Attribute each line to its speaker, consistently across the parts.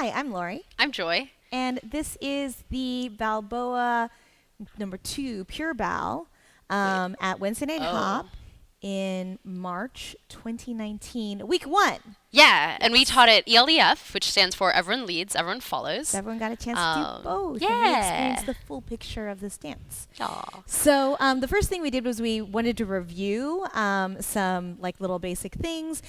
Speaker 1: Hi, I'm Lori,
Speaker 2: I'm Joy.
Speaker 1: and this is the Balboa number 2 Pure Bal
Speaker 2: Wait.
Speaker 1: at Wednesday Night
Speaker 2: Oh.
Speaker 1: Hop in March 2019, week 1.
Speaker 2: Yeah, and we
Speaker 1: Yes.
Speaker 2: taught it ELEF, which stands for Everyone Leads, Everyone Follows.
Speaker 1: So everyone got a chance to do both, and we experienced the full picture of this dance.
Speaker 2: Aw.
Speaker 1: So the first thing we did was we wanted to review some like little basic things.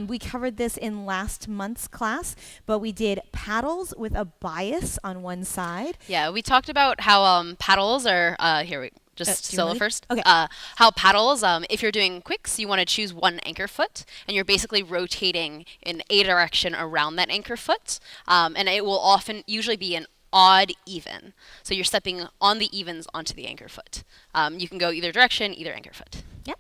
Speaker 1: We covered this in last month's class, but we did paddles with a bias on one side.
Speaker 2: Yeah, we talked about how paddles are,
Speaker 1: Do
Speaker 2: just
Speaker 1: you
Speaker 2: solo
Speaker 1: want me?
Speaker 2: first.
Speaker 1: Okay.
Speaker 2: How paddles, if you're doing quicks, you want to choose one anchor foot, and you're basically rotating in a direction around that anchor foot, and it will usually be an odd even. So you're stepping on the evens onto the anchor foot. You can go either direction, either anchor foot.
Speaker 1: Yep.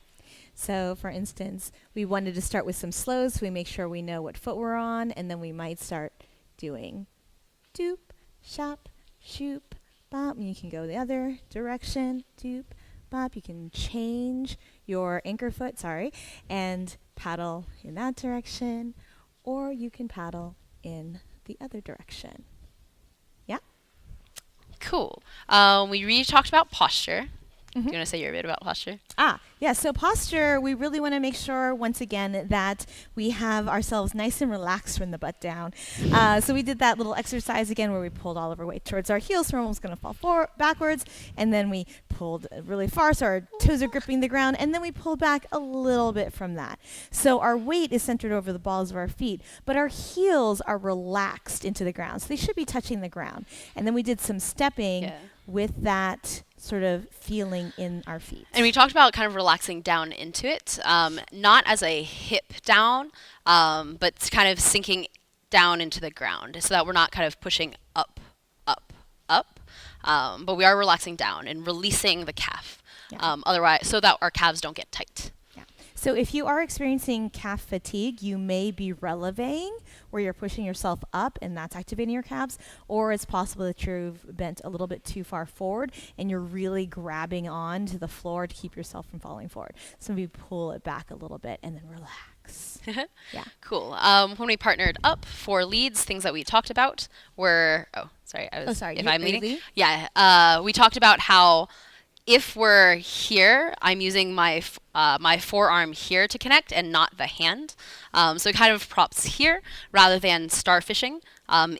Speaker 1: So, for instance, we wanted to start with some slows so we make sure we know what foot we're on, and then we might start doing doop, shop, shoop, bop. And you can go the other direction, doop, bop. You can change your anchor foot, and paddle in that direction, or you can paddle in the other direction. Yeah?
Speaker 2: Cool. We really talked about posture.
Speaker 1: Mhm.
Speaker 2: Do you want to say your bit about posture?
Speaker 1: Yeah, so posture, we really want to make sure, once again, that we have ourselves nice and relaxed from the butt down. So we did that little exercise again where we pulled all of our weight towards our heels, so we're almost going to fall backwards, and then we pulled really far, so our toes are gripping the ground, and then we pulled back a little bit from that. So our weight is centered over the balls of our feet, but our heels are relaxed into the ground, so they should be touching the ground. And then we did some stepping with that sort of feeling in our feet.
Speaker 2: And we talked about kind of relaxing down into it, not as a hip down, but kind of sinking down into the ground so that we're not kind of pushing up, up, up, but we are relaxing down and releasing the calf, otherwise, so that our calves don't get tight.
Speaker 1: So if you are experiencing calf fatigue, you may be relevéing, where you're pushing yourself up and that's activating your calves, or it's possible that you've bent a little bit too far forward and you're really grabbing on to the floor to keep yourself from falling forward. So maybe pull it back a little bit and then relax. Yeah.
Speaker 2: Cool. When we partnered up for leads, things that we talked about were, if I'm leading? Yeah. We talked about how if we're here, I'm using my forearm here to connect and not the hand. So it kind of props here rather than starfishing.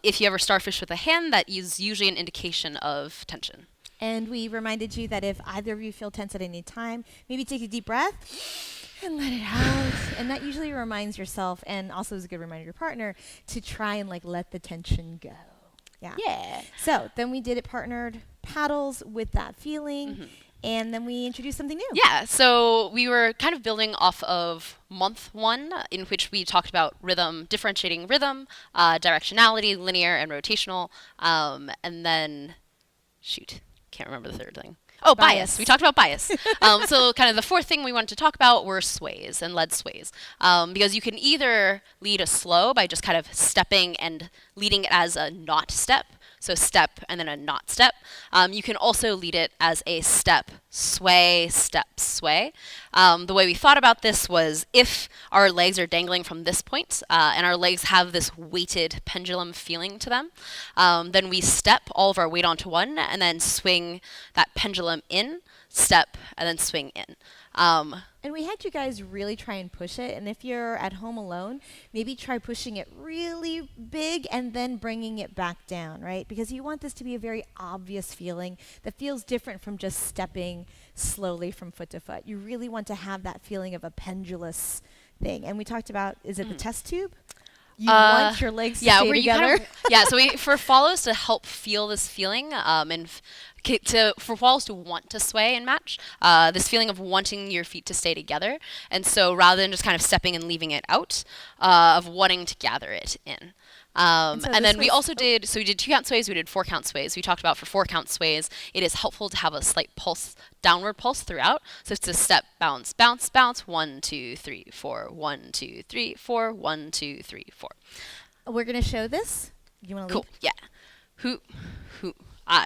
Speaker 2: If you ever starfish with a hand, that is usually an indication of tension.
Speaker 1: And we reminded you that if either of you feel tense at any time, maybe take a deep breath and let it out. And that usually reminds yourself, and also is a good reminder to your partner, to try and let the tension go. Yeah. So then we did it partnered paddles with that feeling. And then we introduced something new.
Speaker 2: Yeah, so we were kind of building off of month 1, in which we talked about rhythm, differentiating rhythm, directionality, linear, and rotational. And then, can't remember the third thing. Oh, bias. We talked about bias. So kind of the fourth thing we wanted to talk about were sways and lead sways. Because you can either lead a slow by just kind of stepping and leading it as a not step. So step and then a not step. You can also lead it as a step, sway, step, sway. The way we thought about this was if our legs are dangling from this point and our legs have this weighted pendulum feeling to them, then we step all of our weight onto one and then swing that pendulum in, step, and then swing in.
Speaker 1: And we had you guys really try and push it. And if you're at home alone, maybe try pushing it really big and then bringing it back down, right? Because you want this to be a very obvious feeling that feels different from just stepping slowly from foot to foot. You really want to have that feeling of a pendulous thing. And we talked about, is it the test tube? You want your legs to stay together?
Speaker 2: So for follows to help feel this feeling for follows to want to sway and match, this feeling of wanting your feet to stay together. And so rather than just kind of stepping and leaving it out, of wanting to gather it in. And then we also did 2-count sways, we did 4-count sways. We talked about for 4-count sways, it is helpful to have a slight pulse, downward pulse throughout. So it's a step, bounce, bounce, bounce, 1, 2, 3, 4, 1, 2, 3, 4, 1, 2, 3, 4.
Speaker 1: We're going to show this. You want to lead?
Speaker 2: Cool, yeah. Who.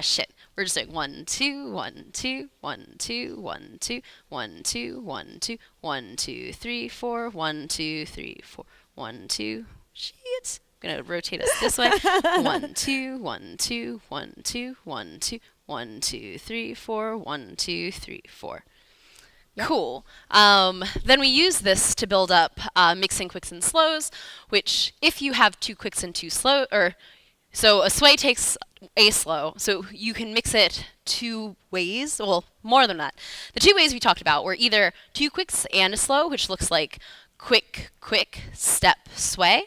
Speaker 2: Shit. We're just doing 1, 2, 1, 2, 1, 2, 1, 2, 1, 2, 1, 2, 1, 2, 3, 4, 1, 2, 3, 4, 1, 2. Shit. I'm gonna rotate us this way. 1, 2, 1, 2, 1, 2, 1, 2, 1, 2, 3, 4, 1, 2, 3, 4.
Speaker 1: Yep.
Speaker 2: Cool. Then we use this to build up mixing quicks and slows, which if you have 2 quicks and 2 slow, so a sway takes a slow, so you can mix it 2 ways, well, more than that. The 2 ways we talked about were either 2 quicks and a slow, which looks like quick, quick, step, sway,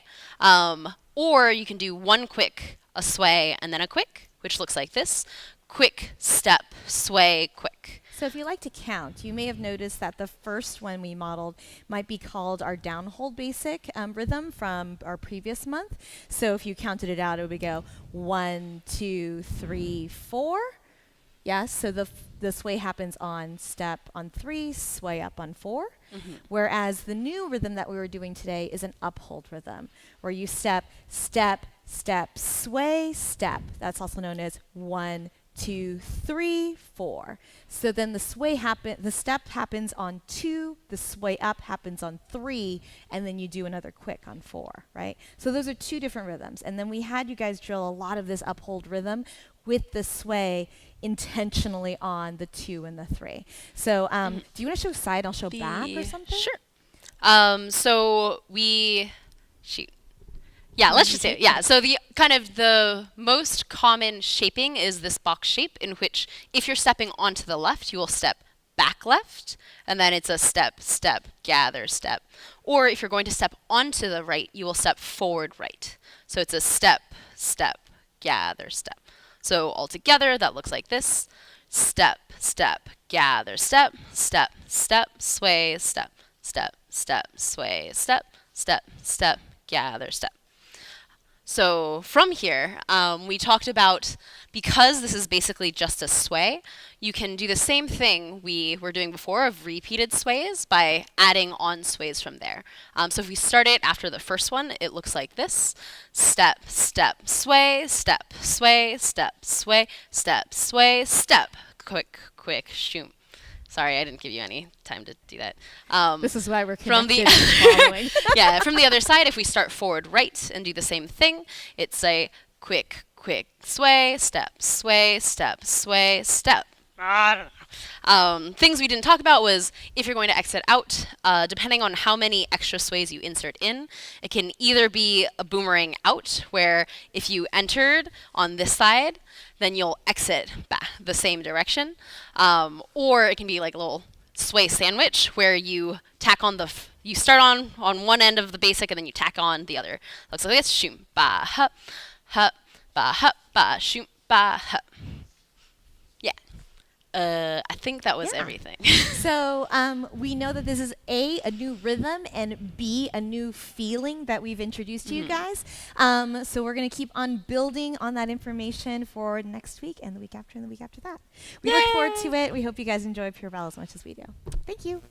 Speaker 2: or you can do 1 quick, a sway, and then a quick, which looks like this. Quick, step, sway, quick.
Speaker 1: So if you like to count, you may have noticed that the first one we modeled might be called our downhold basic rhythm from our previous month. So if you counted it out, it would go 1, 2, 3, 4. Yes, so the sway happens on step on 3, sway up on 4.
Speaker 2: Mm-hmm.
Speaker 1: Whereas the new rhythm that we were doing today is an uphold rhythm, where you step, step, step, sway, step. That's also known as 1, 2, 3, 4. So then the step happens on 2, the sway up happens on 3, and then you do another quick on 4, right? So those are 2 different rhythms. And then we had you guys drill a lot of this uphold rhythm with the sway intentionally on the 2 and the 3. So do you want to show side? I'll show back or something?
Speaker 2: Sure. So we, shoot. Yeah, let's just say it. Yeah, so the kind of the most common shaping is this box shape, in which if you're stepping onto the left, you will step back left, and then it's a step, step, gather, step. Or if you're going to step onto the right, you will step forward right. So it's a step, step, gather, step. So altogether, that looks like this. Step, step, gather, step, step, step, sway, step, step, step, sway, step, step, step, gather, step. So from here, we talked about, because this is basically just a sway, you can do the same thing we were doing before of repeated sways by adding on sways from there. So if we start it after the first one, it looks like this. Step, step, sway, step, sway, step, sway, step, sway, step. Quick, quick, shoom. Sorry, I didn't give you any time to do that.
Speaker 1: This is why we're
Speaker 2: from
Speaker 1: connected
Speaker 2: the
Speaker 1: and following.
Speaker 2: Yeah, from the other side, if we start forward right and do the same thing, it's a quick, quick sway, step, sway, step, sway, step. Things we didn't talk about was if you're going to exit out, depending on how many extra sways you insert in, it can either be a boomerang out, where if you entered on this side, then you'll exit back the same direction, or it can be like a little sway sandwich, where you tack on you start on one end of the basic and then you tack on the other. Looks like this: shoom ba hup, ba shoom ba hup. I think that was everything.
Speaker 1: So we know that this is A, a new rhythm, and B, a new feeling that we've introduced to you guys. So we're going to keep on building on that information for next week and the week after and the week after that. We look forward to it. We hope you guys enjoy Pure Bell as much as we do. Thank you.